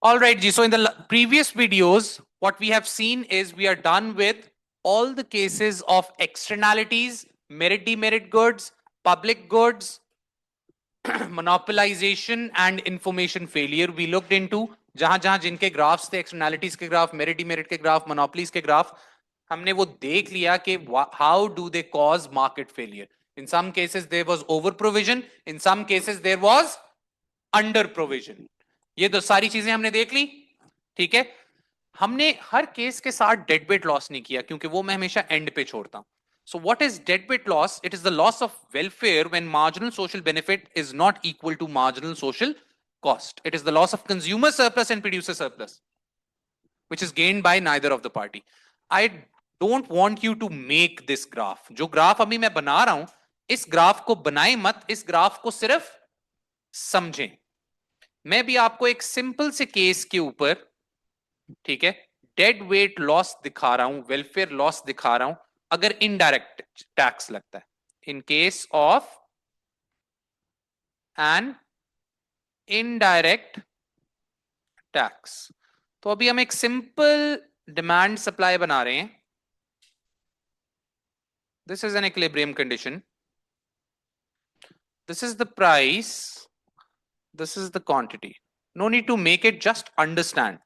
All right, Ji. So in the previous videos, what we have seen is we are done with all the cases of externalities, merit demerit goods, public goods, monopolization and information failure. We looked into जहां जहां जिनके graphs थे, externalities के graph, merit demerit के graph, monopolies के graph, हमने वो देख लिया कि how do they cause market failure. In some cases there was over provision, in some cases there was under provision. ये तो सारी चीजें हमने देख ली. ठीक है, हमने हर केस के साथ डेड वेट लॉस नहीं किया क्योंकि वो मैं हमेशा एंड पे छोड़ता हूं. So what is deadweight loss? It is the loss of welfare when marginal social benefit is not equal to marginal social cost. It is the loss of consumer surplus and producer surplus, which is gained by neither of the party. I don't want you to make this graph. जो graph अभी मैं बना रहा हूं, इस graph को बनाए मत, इस ग्राफ को सिर्फ समझें. मैं भी आपको एक सिंपल से केस के ऊपर, ठीक है, डेड वेट लॉस दिखा रहा हूं, वेलफेयर लॉस दिखा रहा हूं अगर इनडायरेक्ट टैक्स लगता है. In case of an indirect tax, तो अभी हम एक सिंपल डिमांड सप्लाई बना रहे हैं. This is an equilibrium condition, this is the price, this is the quantity. No need to make it, just understand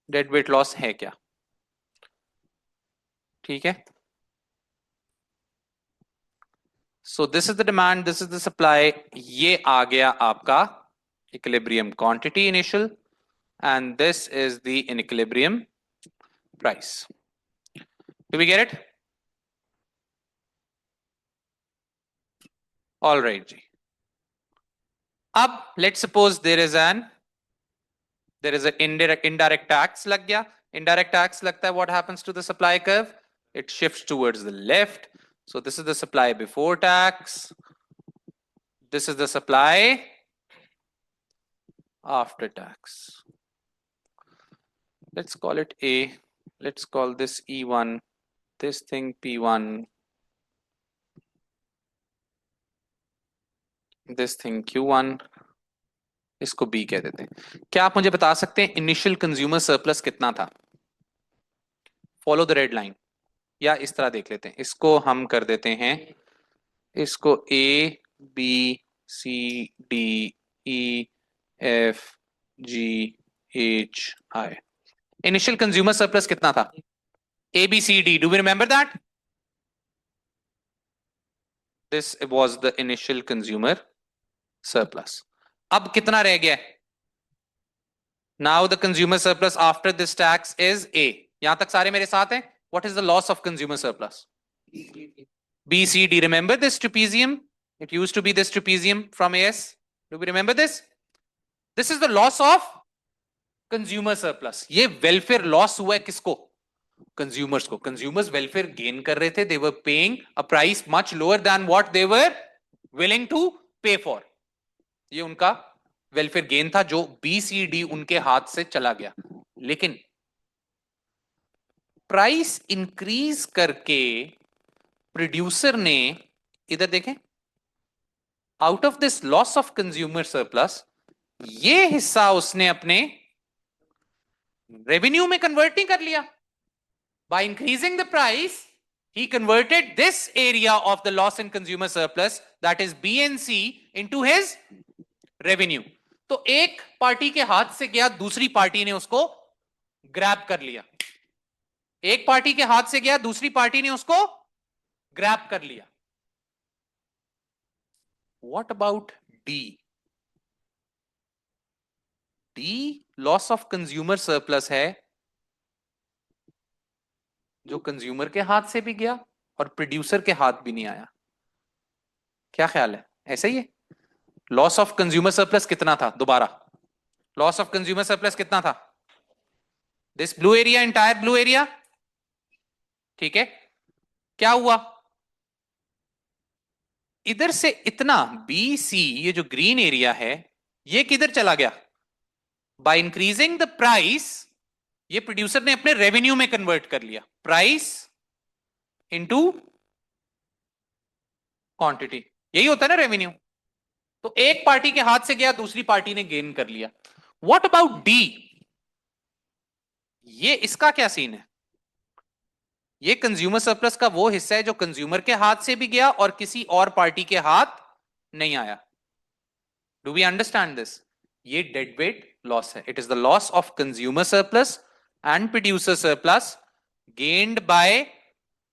dead weight loss है क्या. ठीक है, so this is the demand, this is the supply. ये आ गया आपका equilibrium quantity initial and this is the inequilibrium price. Do we get it? All right जी. अब let's suppose there is an indirect tax लग गया. Indirect tax लगता है, what happens to the supply curve? It shifts towards the left. So this is the supply before tax, this is the supply after tax. Let's call it A, let's call this E1, this thing P1, this thing Q1, इसको B कह देते हैं. क्या आप मुझे बता सकते हैं इनिशियल कंज्यूमर सरप्लस कितना था? फॉलो द रेड लाइन, या इस तरह देख लेते हैं, इसको हम कर देते हैं, इसको A B C D E F G H I. Initial consumer surplus कितना था? A B C D. Do we remember that? This was the initial consumer surplus. अब कितना रह गया? Now the consumer surplus after this tax is A. यहां तक सारे मेरे साथ हैं. What is the loss of consumer surplus? B, C, D. Remember this trapezium? It used to be this trapezium from AS. Do we remember this? This is the loss of consumer surplus. ये welfare loss हुआ है किसको? Consumers को. Consumers welfare gain कर रहे थे. They were paying a price much lower than what they were willing to pay for. ये उनका welfare gain था जो BCD उनके हाथ से चला गया. लेकिन प्राइस इंक्रीज करके प्रोड्यूसर ने, इधर देखें, out of this loss of consumer surplus, ये हिस्सा उसने अपने रेवेन्यू में कन्वर्ट नहीं कर लिया. By increasing the price, he converted this area of the loss in consumer surplus, that is B and C, into his revenue. तो एक पार्टी के हाथ से गया, दूसरी पार्टी ने उसको ग्रैब कर लिया. एक पार्टी के हाथ से गया, दूसरी पार्टी ने उसको ग्रैब कर लिया. What about D? D loss of consumer surplus है जो कंज्यूमर के हाथ से भी गया और प्रोड्यूसर के हाथ भी नहीं आया. क्या ख्याल है? ऐसा ही है. लॉस ऑफ कंज्यूमर सरप्लस कितना था? दोबारा, लॉस ऑफ कंज्यूमर सरप्लस कितना था? This blue area, entire blue area. ठीक है, क्या हुआ? इधर से इतना बी सी, ये जो ग्रीन एरिया है, ये किधर चला गया? बाय इंक्रीजिंग द प्राइस, ये प्रोड्यूसर ने अपने रेवेन्यू में कन्वर्ट कर लिया. प्राइस इनटू क्वांटिटी, यही होता है ना रेवेन्यू. तो एक पार्टी के हाथ से गया, दूसरी पार्टी ने गेन कर लिया. What about D? ये इसका क्या सीन है? ये कंज्यूमर सरप्लस का वो हिस्सा है जो कंज्यूमर के हाथ से भी गया और किसी और पार्टी के हाथ नहीं आया. Do we understand this? ये डेड वेट लॉस है. It is the loss of consumer surplus and producer surplus gained by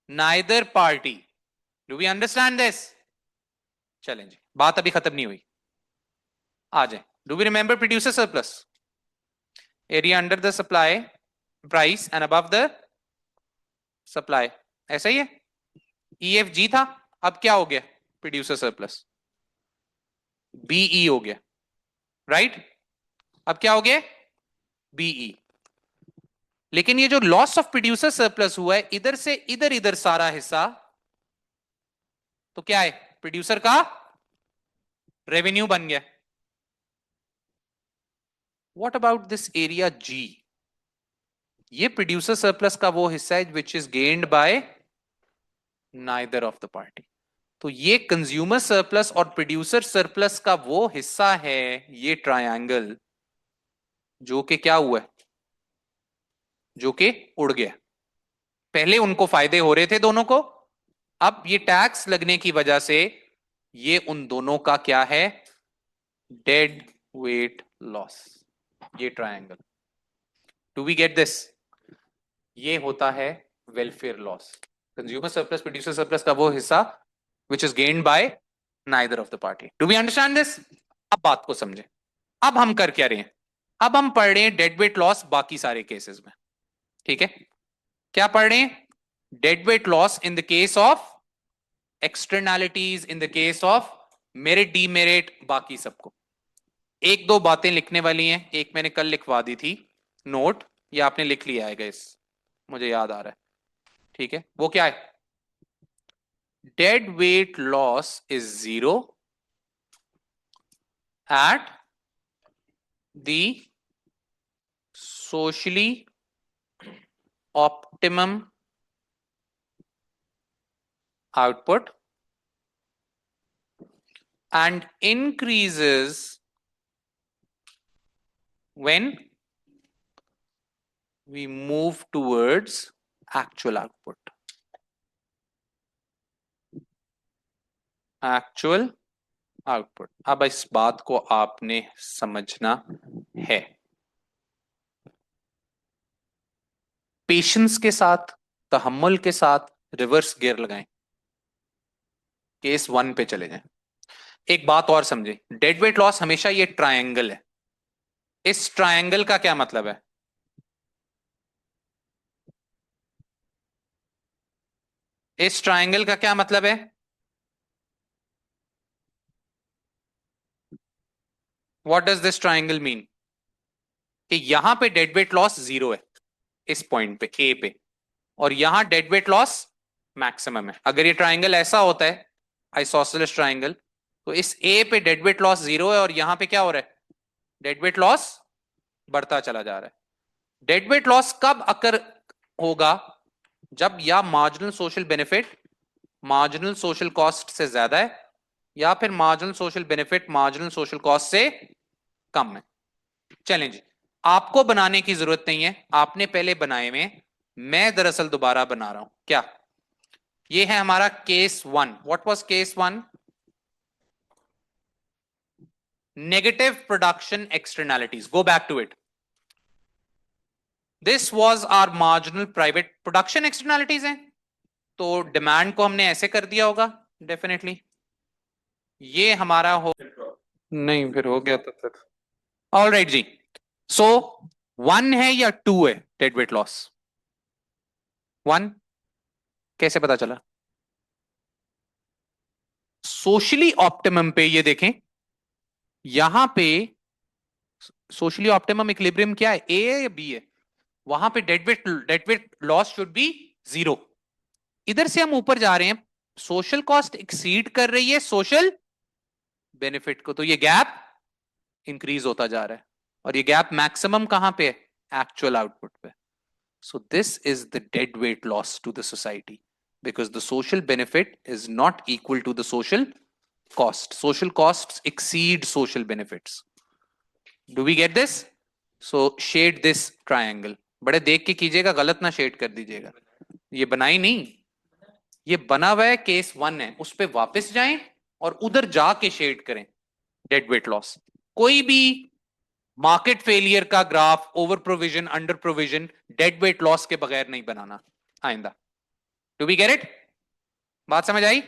neither party. Do we understand this? चलें जी, बात अभी खत्म नहीं हुई, आ जाए. Do we remember producer surplus? Area under the supply price and above the supply, ऐसा ही है. EFG था, अब क्या हो गया? Producer surplus. BE हो गया, राइट? अब क्या हो गया? BE. लेकिन ये जो लॉस ऑफ प्रोड्यूसर सरप्लस हुआ है, इधर से इधर इधर सारा हिस्सा तो क्या है? प्रोड्यूसर का रेवेन्यू बन गया. What about this area G? ये प्रोड्यूसर सरप्लस का वो हिस्सा है which is gained by neither of the party. तो ये कंज्यूमर सरप्लस और प्रोड्यूसर सरप्लस का वो हिस्सा है, ये ट्रायंगल, जो कि क्या हुआ है? जो कि उड़ गया. पहले उनको फायदे हो रहे थे दोनों को, अब ये टैक्स लगने की वजह से ये उन दोनों का क्या है? Dead weight loss. ये triangle. Do we get this? ये होता है welfare loss. Consumer surplus producer surplus का वो हिस्सा which is gained by neither of the party. Do we understand this? अब बात को समझे. अब हम कर क्या रहे हैं? अब हम पढ़ रहे हैं डेड वेट लॉस बाकी सारे केसेस में. ठीक है, क्या पढ़ रहे हैं? Dead weight loss in the case of externalities, in the case of merit demerit, बाकी सबको. एक दो बातें लिखने वाली हैं, एक मैंने कल लिखवा दी थी नोट, या आपने लिख लिया है गाइस, मुझे याद आ रहा है. ठीक है, वो क्या है? Dead weight loss is 0 at the socially optimum output and increases when we move towards actual output. Actual output. अब इस बात को आपने समझना है. पेशेंस के साथ, तहम्मुल के साथ रिवर्स गियर लगाएं. केस 1 पे चले जाएं. एक बात और समझे, डेड वेट लॉस हमेशा ये ट्रायंगल है. इस ट्रायंगल का क्या मतलब है? इस ट्रायंगल का क्या मतलब है? What does this triangle mean? कि यहां पे डेड वेट लॉस 0 है, इस पॉइंट पे ए पे, और यहां डेड वेट लॉस मैक्सिमम है. अगर ये ट्रायंगल ऐसा होता है, आइसोसेलेस ट्रायंगल, तो इस ए पे डेड वेट लॉस 0 है और यहां पे क्या हो रहा है? डेड वेट लॉस बढ़ता चला जा रहा है. डेड वेट लॉस कब अकर होगा? जब या marginal social benefit marginal social cost से ज्यादा है, या फिर marginal social benefit marginal social cost से कम है. चलें जी, आपको बनाने की जरूरत नहीं है, आपने पहले बनाए हुए, मैं दरअसल दोबारा बना रहा हूं. क्या ये है हमारा case 1? What was case 1? Negative production externalities. Go back to it. This was our marginal private production externalities हैं, तो डिमांड को हमने ऐसे कर दिया होगा डेफिनेटली. ये हमारा हो नहीं, फिर हो गया तब तक. ऑल राइट जी, सो 1 है या 2 है डेड वेट लॉस? 1. कैसे पता चला? सोशली ऑप्टिमम पे ये देखें, यहां पे सोशली ऑप्टिमम इक्विलिब्रियम क्या है? ए है या बी है? वहां पे dead weight loss should be 0. इधर से हम ऊपर जा रहे हैं, सोशल कॉस्ट एक्सीड कर रही है सोशल बेनिफिट को, तो ये गैप इंक्रीज होता जा रहा है, और ये गैप मैक्सिमम कहां पे है? एक्चुअल आउटपुट पे. So this is the dead weight loss to the society, because the social benefit is not equal to the social cost. Social costs exceed social benefits. Do we get this? So shade this triangle, बड़े देख के कीजिएगा, गलत ना shade कर दीजिएगा। ये बनाई नहीं, ये बना हुआ है, केस 1 है, उस पे वापस जाएं और उधर जाके शेड करें डेड वेट लॉस। कोई भी मार्केट फेलियर का graph over provision under provision dead weight loss के बगैर नहीं बनाना आइंदा। Do we get it? बात समझ आई?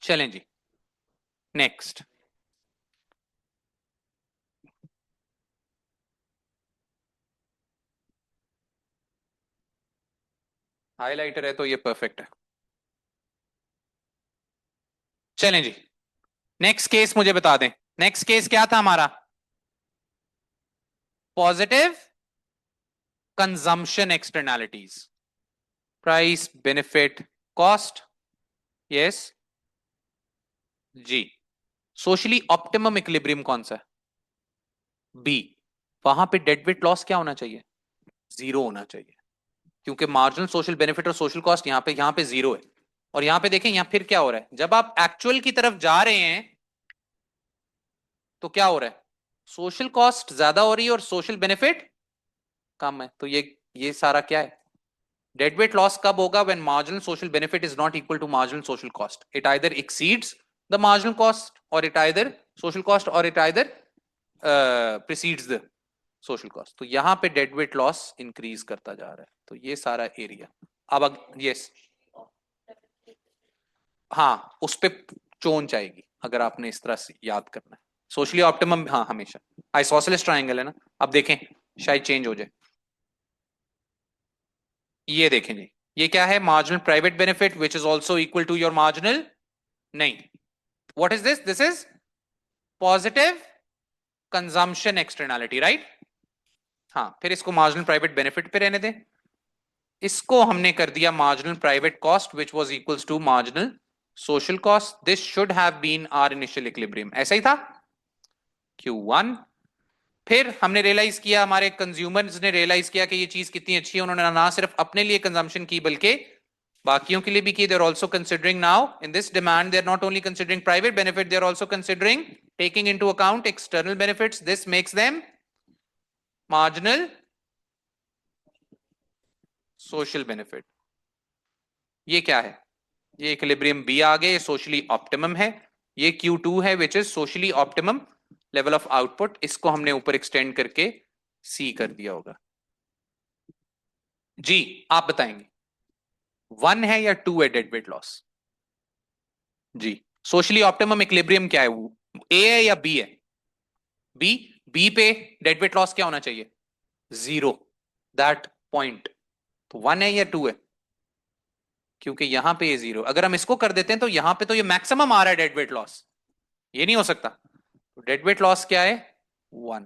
चलें जी, नेक्स्ट। हाइलाइटर है तो ये परफेक्ट है। चलें जी, नेक्स्ट केस मुझे बता दें। नेक्स्ट केस क्या था हमारा? Positive consumption externalities, price benefit cost. Yes जी। सोशली ऑप्टिमम इक्विलिब्रियम कौन सा है? बी। वहां पे डेड वेट लॉस क्या होना चाहिए? जीरो होना चाहिए, क्योंकि मार्जिनल सोशल बेनिफिट और सोशल कॉस्ट यहाँ पे जीरो है। और यहाँ पे देखें, यहाँ फिर क्या हो रहा है, जब आप एक्चुअल की तरफ जा रहे हैं तो क्या हो रहा है, सोशल कॉस्ट ज्यादा हो रही है और सोशल बेनिफिट कम है। तो ये सारा क्या है? डेड वेट लॉस कब होगा? When marginal social benefit is not equal to marginal social cost. It either exceeds the marginal cost और इट आइदर सोशल कॉस्ट और it either precedes the social cost. तो यहां पे डेड वेट लॉस इंक्रीज करता जा रहा है। तो ये सारा एरिया अब यस, हाँ उस पे चोंच आएगी अगर आपने इस तरह से याद करना है। सोशली ऑप्टिमम हाँ हमेशा आइसोसेलेस ट्रायंगल है ना। अब देखें शायद चेंज हो जाए। ये देखें जी, ये क्या है? Marginal private benefit which is also equal to your marginal, नहीं, what is this? This is positive consumption externality, right? हाँ, फिर इसको मार्जिनल प्राइवेट बेनिफिट पे रहने दें। इसको हमने कर दिया marginal private cost which was equals to marginal social cost. This should have been our initial equilibrium, ऐसा ही था Q1। फिर हमने रियलाइज किया, हमारे कंज्यूमर्स ने रियलाइज किया कि ये चीज कितनी अच्छी है। उन्होंने ना सिर्फ अपने लिए कंजम्पशन की बल्कि बाकियों के लिए भी की। They are also considering now in this demand, they are not only considering private benefit, they are also considering taking into account external benefits. This makes them marginal social benefit. ये क्या है? ये इक्विलिब्रियम बी आ गए, socially optimum है। ये Q2 है which is socially optimum level of output. इसको हमने ऊपर एक्सटेंड करके सी कर दिया होगा। जी आप बताएंगे 1 है या 2 है डेड वेट लॉस? जी। सोशली ऑप्टिमम इक्विलिब्रियम क्या है? वो ए है या बी है? बी। बी पे डेड वेट लॉस क्या होना चाहिए? Zero, that point. तो 1 है या 2 है? क्योंकि यहां पे ये जीरो, अगर हम इसको कर देते हैं तो यहां पे तो ये मैक्सिमम आ रहा है डेड वेट लॉस, ये नहीं हो सकता। तो डेड वेट लॉस क्या है? 1।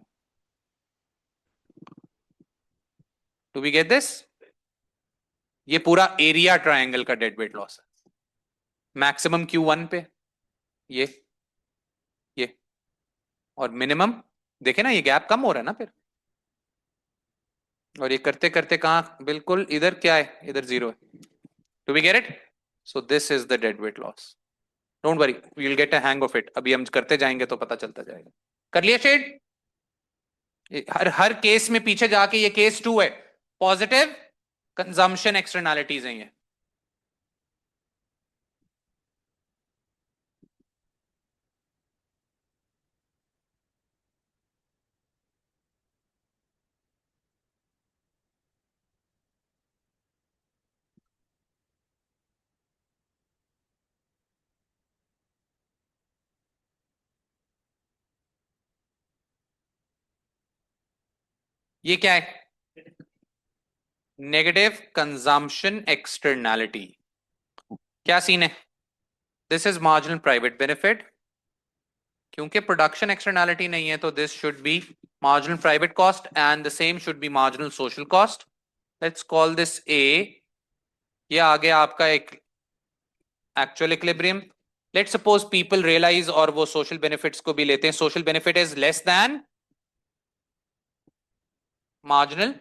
टू बी गेट दिस, ये पूरा एरिया ट्रायंगल का डेड वेट लॉस है। मैक्सिमम Q1 पे ये और मिनिमम, देखे ना ये गैप कम हो रहा है ना फिर। और ये करते करते कहां बिल्कुल इधर क्या है? इधर जीरो है। Do we get it? So this is the dead weight loss. Don't worry, we will get a hang of it. अभी हम करते जाएंगे तो पता चलता जाएगा। कर लिया शेड? हर हर केस में पीछे जाके ये केस 2 है, पॉजिटिव कंजम्पशन एक्सटर्नैलिटीज है ये। ये क्या है? Negative consumption externality. क्या सीन है? This is marginal private benefit, क्योंकि प्रोडक्शन एक्सटर्नैलिटी नहीं है तो this should be marginal private cost and the same should be marginal social cost. Let's call this A. ये आ गया आपका एक actual equilibrium. Let's suppose people realize और वो सोशल बेनिफिट्स को भी लेते हैं। Social benefit is less than marginal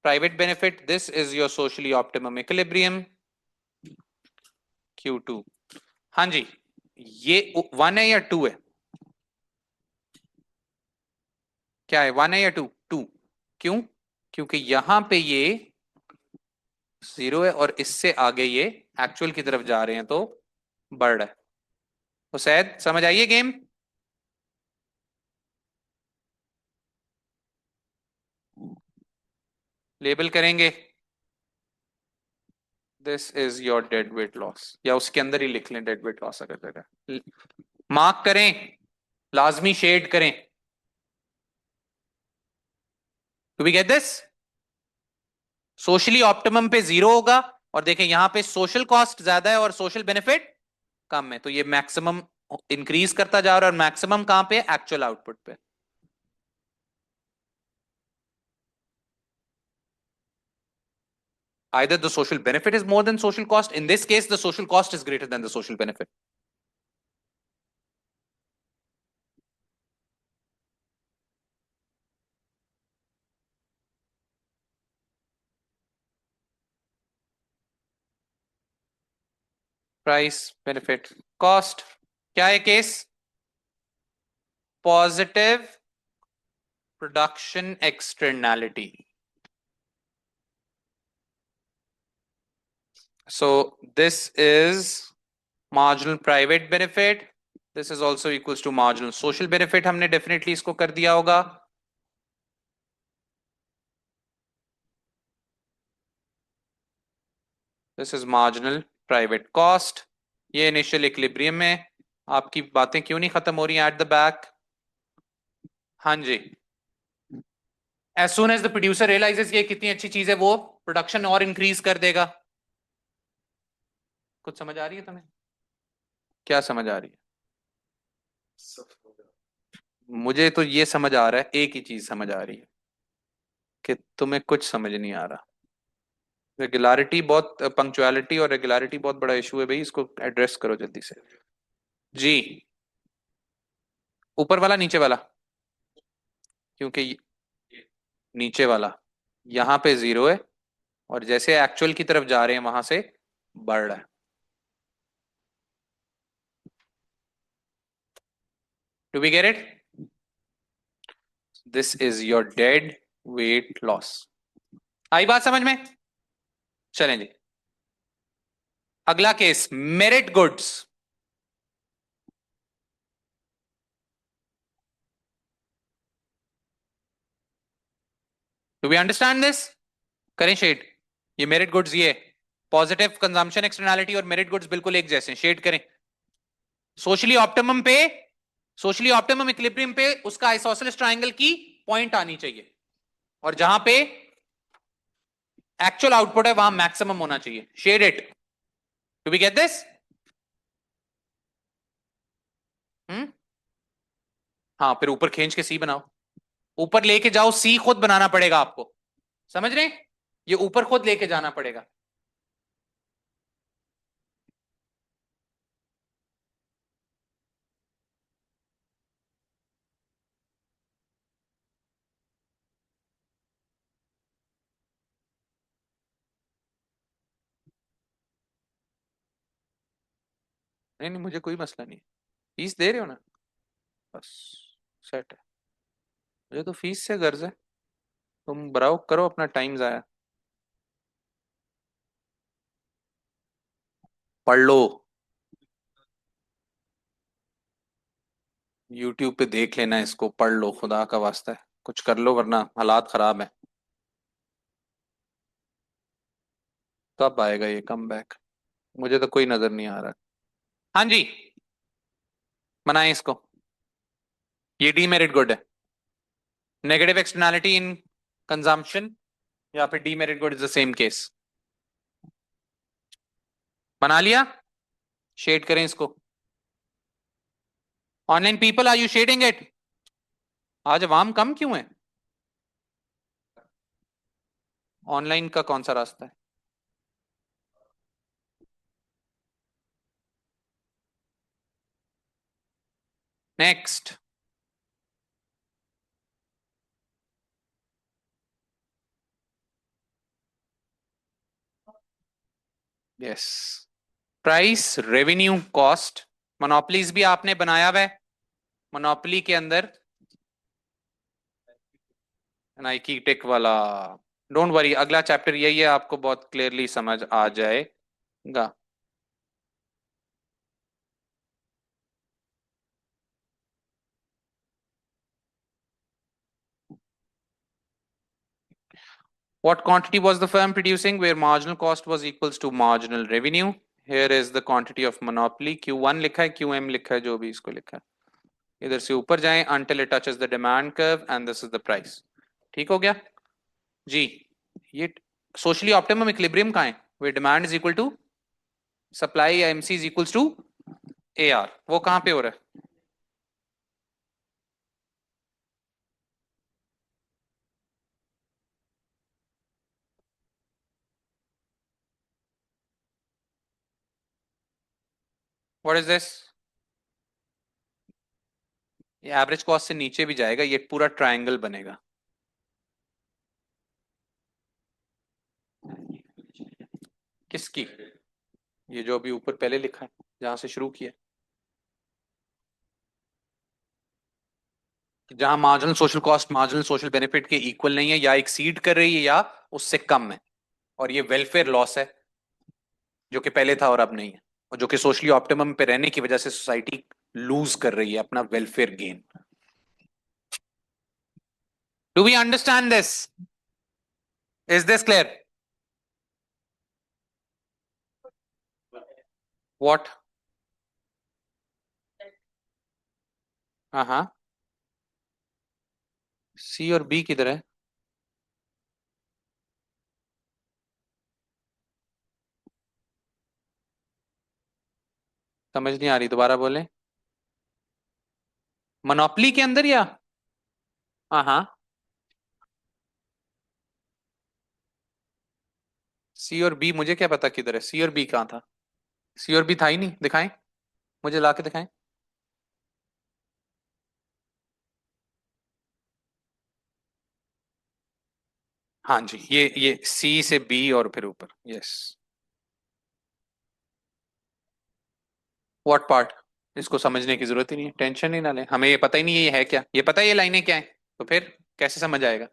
private benefit. This is your socially optimum equilibrium Q2। हाँ जी, ये 1 है या 2 है? क्या है, 1 है या 2? 2। क्यों? क्योंकि यहां पे ये 0 है और इससे आगे ये एक्चुअल की तरफ जा रहे हैं तो बढ़ रहा है। तो शायद समझ आइए गेम। लेबल करेंगे, this is your dead weight loss, या उसके अंदर ही लिख लें डेड वेट लॉस अगर जगह। मार्क करें, लाजमी शेड करें। Do we get this? Socially optimum पे 0 होगा, और देखें यहां पे सोशल कॉस्ट ज्यादा है और सोशल बेनिफिट कम है, तो ये मैक्सिमम इंक्रीज करता जा रहा है। और मैक्सिमम कहां पे? एक्चुअल आउटपुट पे। Either the social benefit is more than social cost. In this case, the social cost is greater than the social benefit. Price, benefit, cost. क्या है case? Positive production externality. So this is marginal private benefit. This is also equals to marginal social benefit. हमने definitely इसको कर दिया होगा. This is marginal private cost. ये initial equilibrium में. आपकी बातें क्यों नहीं खत्म हो रही हैं at the back? हाँ जी. As soon as the producer realizes ये कितनी अच्छी चीज है, वो प्रोडक्शन और इंक्रीज कर देगा. कुछ समझ आ रही है तुम्हें? क्या समझ आ रही है? मुझे तो ये समझ आ रहा है, एक ही चीज समझ आ रही है कि तुम्हें कुछ समझ नहीं आ रहा. रेगुलरिटी बहुत, पंक्चुअलिटी और रेगुलरिटी बहुत बड़ा इशू है भाई, इसको एड्रेस करो जल्दी से. जी. ऊपर वाला नीचे वाला? क्योंकि नीचे वाला यहां पे 0 है और जैसे एक्चुअल की तरफ जा रहे हैं वहां से बढ़ रहा है. Do we get it? This is your dead weight loss. आई बात समझ में? चलें जी. अगला case, merit goods. Do we understand this? करें शेड. ये मेरिट गुड्स, ये पॉजिटिव कंजम्पशन एक्सटर्नैलिटी और मेरिट गुड्स बिल्कुल एक जैसे. शेड करें. सोशली ऑप्टिमम पे, सोशली ऑप्टिमम इक्विलिब्रियम पे उसका आइसोसेलेस ट्रायंगल की पॉइंट आनी चाहिए, और जहां पे एक्चुअल आउटपुट है वहां मैक्सिमम होना चाहिए. Shade it. Do we get this? हाँ, फिर ऊपर खींच के सी बनाओ. ऊपर लेके जाओ, सी खुद बनाना पड़ेगा आपको. समझ रहे? ये ऊपर खुद लेके जाना पड़ेगा. नहीं नहीं, मुझे कोई मसला नहीं. फीस दे रहे हो ना, बस सेट है. मुझे तो फीस से गर्ज है. तुम भराओ, करो अपना टाइम जाया. पढ़ लो. यूट्यूब पे देख लेना, इसको पढ़ लो, खुदा का वास्ता है कुछ कर लो वरना हालात खराब है. कब आएगा ये कम बैक? मुझे तो कोई नजर नहीं आ रहा. हाँ जी. बनाए इसको. ये डीमेरिट गुड है. नेगेटिव एक्सटर्नैलिटी इन कंजम्पशन, या फिर demerit good is the same case. बना लिया? शेड करें इसको. Online people, are you shading it? आज वाम कम क्यों है? ऑनलाइन का कौन सा रास्ता है? Next. Yes. Price, revenue, cost. Monopolies भी आपने बनाया हुआ है. मोनोपोली के अंदर नाइकी टेक वाला, डोंट वरी, अगला चैप्टर यही है, आपको बहुत क्लियरली समझ आ जाएगा। What quantity was the firm producing where marginal cost was equals to marginal revenue? Here is the quantity of monopoly. Q1 लिखा है, QM लिखा है, जो भी इसको लिखा है। इधर से ऊपर जाएं until it touches the demand curve and this is the price. ठीक हो गया जी। ये socially optimum equilibrium कहाँ है? Where demand is equal to supply या MC is equals to AR. वो कहाँ पे हो रहा है? What is this? ये एवरेज कॉस्ट से नीचे भी जाएगा, ये पूरा ट्रायंगल बनेगा। किसकी? ये जो अभी ऊपर पहले लिखा है, जहां से शुरू किया, जहां marginal social cost marginal social benefit के इक्वल नहीं है, या एक्सीड कर रही है या उससे कम है, और ये वेलफेयर लॉस है जो कि पहले था और अब नहीं है, और जो कि सोशली ऑप्टिमम पे रहने की वजह से सोसाइटी लूज कर रही है अपना welfare gain. Do we understand this? Is this clear? What? हाँ हाँ। सी और बी किधर है? समझ नहीं आ रही, दोबारा बोले। मोनोपोली के अंदर या? हाँ हाँ। सी और बी मुझे क्या पता किधर है, सी और बी कहाँ था? सी और बी था ही नहीं, दिखाएं, मुझे ला के दिखाएं। हाँ जी, ये सी से बी और फिर ऊपर, यस। What part? इसको समझने की जरूरत ही नहीं है, टेंशन ही ना लें, हमें ये पता ही नहीं है ये है क्या, ये पता है ये लाइनें क्या है, तो फिर कैसे समझ आएगा?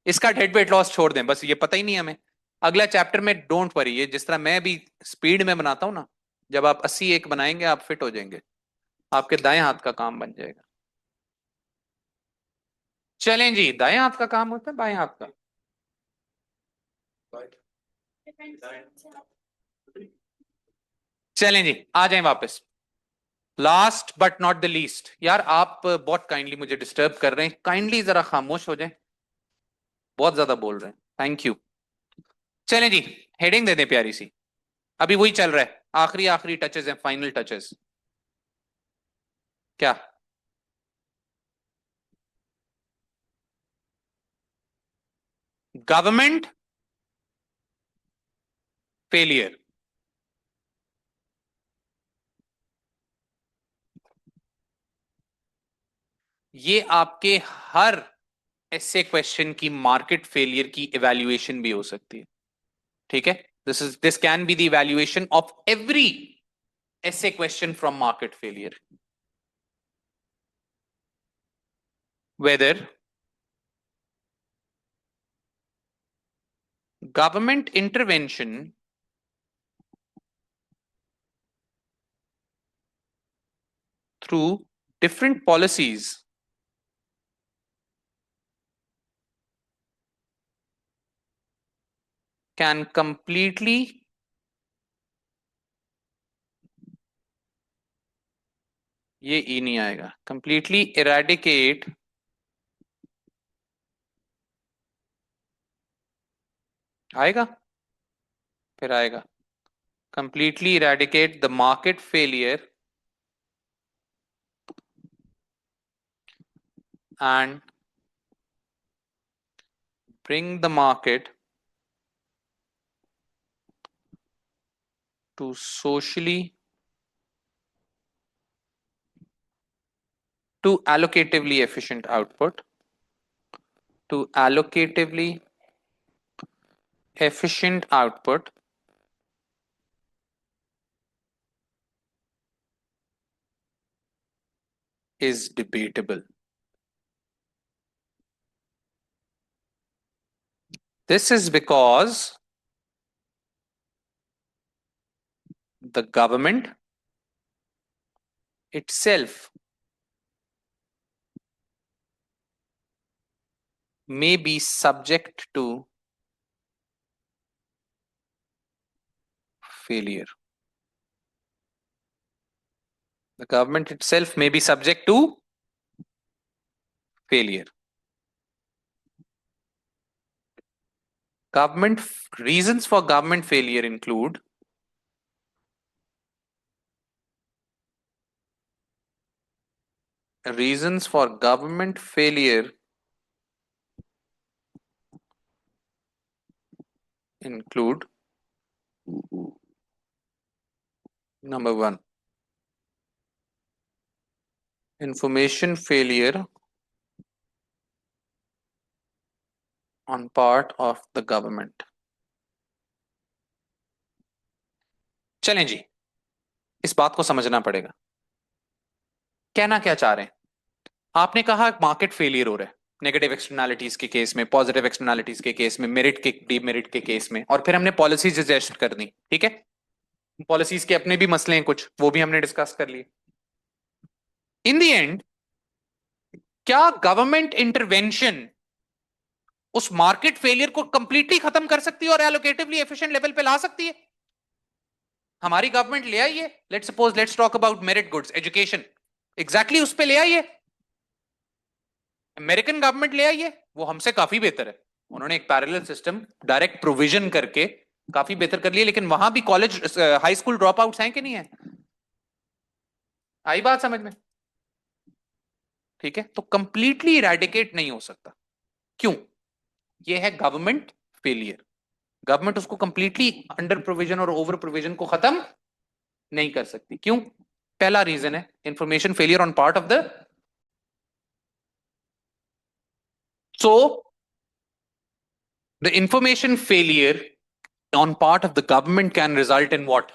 इसका डेड वेट लॉस छोड़ दें, बस ये पता ही नहीं है हमें। अगला चैप्टर में डोंट वरी, ये जिस तरह मैं भी स्पीड में बनाता हूं ना, जब आप 80 एक बनाएंगे आप फिट हो जाएंगे, आपके दाएं हाथ का काम बन जाएगा। चलें जी, दाएं हाथ का काम होता है बाएं हाथ का। चलें जी, आ जाएं वापस। Last but not the least, यार आप बहुत काइंडली मुझे डिस्टर्ब कर रहे हैं, काइंडली जरा खामोश हो जाएं, बहुत ज्यादा बोल रहे हैं, थैंक यू। चलें जी, हेडिंग दे दें प्यारी सी, अभी वही चल रहा है, आखिरी आखिरी टचेस हैं, फाइनल टचेस। क्या? Government failure. ये आपके हर ऐसे क्वेश्चन की मार्केट फेलियर की इवैल्यूएशन भी हो सकती है, ठीक है? This can be the evaluation of every ऐसे question from market failure, whether government intervention through different policies can completely, ये ई नहीं आएगा, completely eradicate, आएगा, फिर आएगा, completely eradicate the market failure and bring the market to socially, to allocatively efficient output, to allocatively efficient output is debatable. This is because the government itself may be subject to failure. The government itself may be subject to failure. Reasons for government failure include reasons for government failure include number one, information failure on part of the government. चलें जी, इस बात को समझना पड़ेगा, कहना क्या चाह रहे हैं। आपने कहा मार्केट फेलियर हो रहा है नेगेटिव एक्सटर्नैलिटीज के केस में, पॉजिटिव एक्सटर्नैलिटीज के केस में, मेरिट के डीमेरिट के केस में, और फिर हमने पॉलिसीज सजेस्ट कर दी, ठीक है। पॉलिसीज के अपने भी मसले हैं कुछ, वो भी हमने डिस्कस कर लिए। इन द एंड क्या गवर्नमेंट इंटरवेंशन उस मार्केट फेलियर को कंप्लीटली खत्म कर सकती है और एलोकेटिवली एफिशिएंट लेवल पे ला सकती है? हमारी गवर्नमेंट ले आई है, let's talk about merit goods education, exactly उस पे ले आई है। अमेरिकन गवर्नमेंट ले आई है, वो हमसे काफी बेहतर है। उन्होंने एक पैरेलल सिस्टम डायरेक्ट प्रोविजन करके काफी बेहतर कर लिया, लेकिन वहां भी college high school drop outs हैं कि नहीं है? आई बात समझ में? ठीक है, तो कंप्लीटली इरेडिकेट नहीं हो सकता। क्यों? ये है गवर्नमेंट फेलियर। गवर्नमेंट उसको कंप्लीटली अंडर प्रोविजन और ओवर प्रोविजन को खत्म नहीं कर सकती। क्यों? पहला रीजन है information failure on part of the, so the information failure on part of the government can result in what?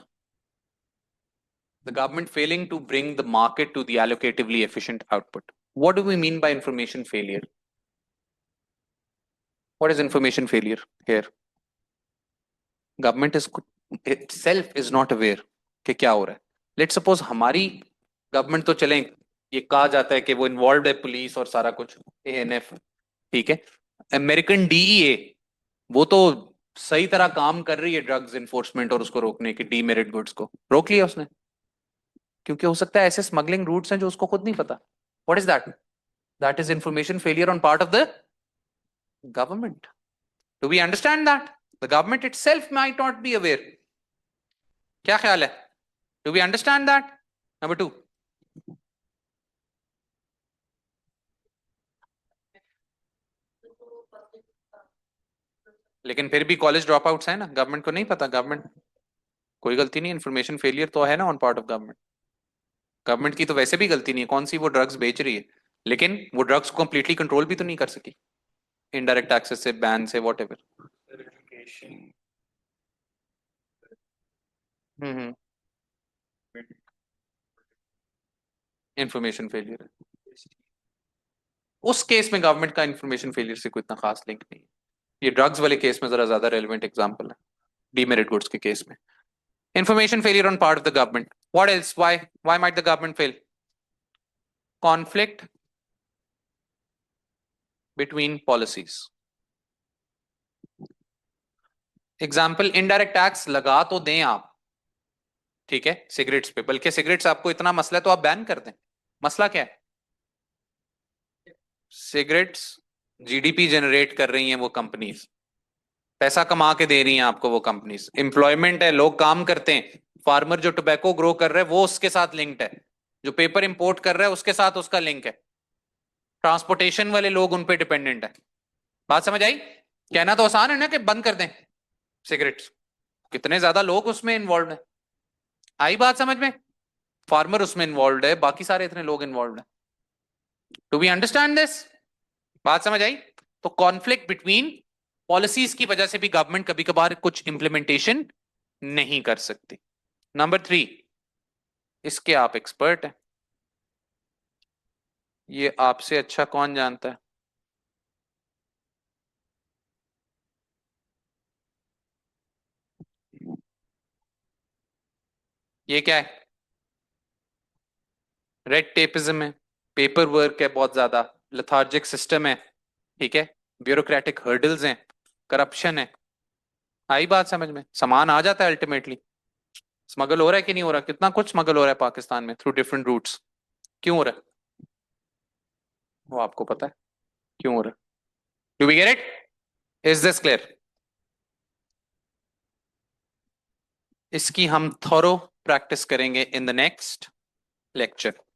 The government failing to bring the market to the allocatively efficient output. What do we mean by information failure? What is information failure here? Government is itself is not aware कि क्या हो रहा है। Let's suppose हमारी government तो चलें, ये कहा जाता है कि वो इन्वॉल्व है पुलिस और सारा कुछ, एएनएफ, ठीक है। अमेरिकन डीईए वो तो सही तरह काम कर रही है ड्रग्स इन्फोर्समेंट और उसको रोकने की, डीमेरिट गुड्स को रोक लिया उसने, क्योंकि हो सकता है ऐसे स्मगलिंग रूट्स हैं जो उसको खुद नहीं पता। What is that? That is information failure on part of the government. Do we understand that? The government itself might not be aware. क्या ख्याल है? Do we understand that? Number two, लेकिन फिर भी कॉलेज ड्रॉप आउट्स है ना, government को नहीं पता, गवर्नमेंट कोई गलती नहीं, इन्फॉर्मेशन फेलियर तो है ना on part of government. Government की तो वैसे भी गलती नहीं है, कौन सी वो ड्रग्स बेच रही है, लेकिन वो ड्रग्स को कंप्लीटली कंट्रोल भी तो नहीं कर सकी, इनडायरेक्ट एक्सेस से, बैन से, what ever. Hmm, information failure है। उस केस में गवर्नमेंट का इंफॉर्मेशन फेलियर से कोई इतना खास लिंक नहीं है। ये ड्रग्स वाले केस में जरा ज्यादा रेलिवेंट एग्जांपल है, डीमेरिट गुड्स के केस में। Information failure on part of the government, what else, why might the government fail? Conflict between policies. Example, indirect tax लगा तो दें आप, ठीक है, सिगरेट्स पे, बल्कि सिगरेट्स आपको इतना मसला है तो आप बैन कर दें। मसला क्या है? सिगरेट्स जीडीपी जनरेट कर रही हैं वो कंपनीज, पैसा कमा के दे रही हैं आपको वो कंपनीज, एम्प्लॉयमेंट है, लोग काम करते हैं। फार्मर जो टोबैको ग्रो कर रहा है वो उसके साथ लिंक्ड है, जो पेपर इंपोर्ट कर रहा है उसके साथ उसका लिंक है, ट्रांसपोर्टेशन वाले लोग उन पे डिपेंडेंट है। बात समझ आई? कहना तो आसान है ना कि बंद कर दें सिगरेट्स, कितने ज्यादा लोग उसमें इन्वॉल्व है। आई बात समझ में? फार्मर उसमें इन्वॉल्व है, बाकी सारे इतने लोग इन्वॉल्व है। Do we understand this? बात समझ आई? तो कॉन्फ्लिक्ट बिटवीन पॉलिसीज की वजह से भी गवर्नमेंट कभी कभार कुछ इंप्लीमेंटेशन नहीं कर सकती। नंबर थ्री, इसके आप एक्सपर्ट हैं, ये आपसे अच्छा कौन जानता है? ये क्या है? रेड टेपिज्म है, पेपर वर्क है बहुत ज्यादा, लेथार्जिक सिस्टम है, ठीक है, ब्यूरोक्रेटिक हर्डल्स हैं, करप्शन है। आई बात समझ में? सामान आ जाता है अल्टीमेटली, स्मगल हो रहा है कि नहीं हो रहा? कितना कुछ स्मगल हो रहा है पाकिस्तान में थ्रू डिफरेंट रूट्स। क्यों हो रहा है? वो आपको पता है क्यों हो रहा है? Do we get it? Is this clear? इसकी हम थॉरो प्रैक्टिस करेंगे इन द नेक्स्ट लेक्चर।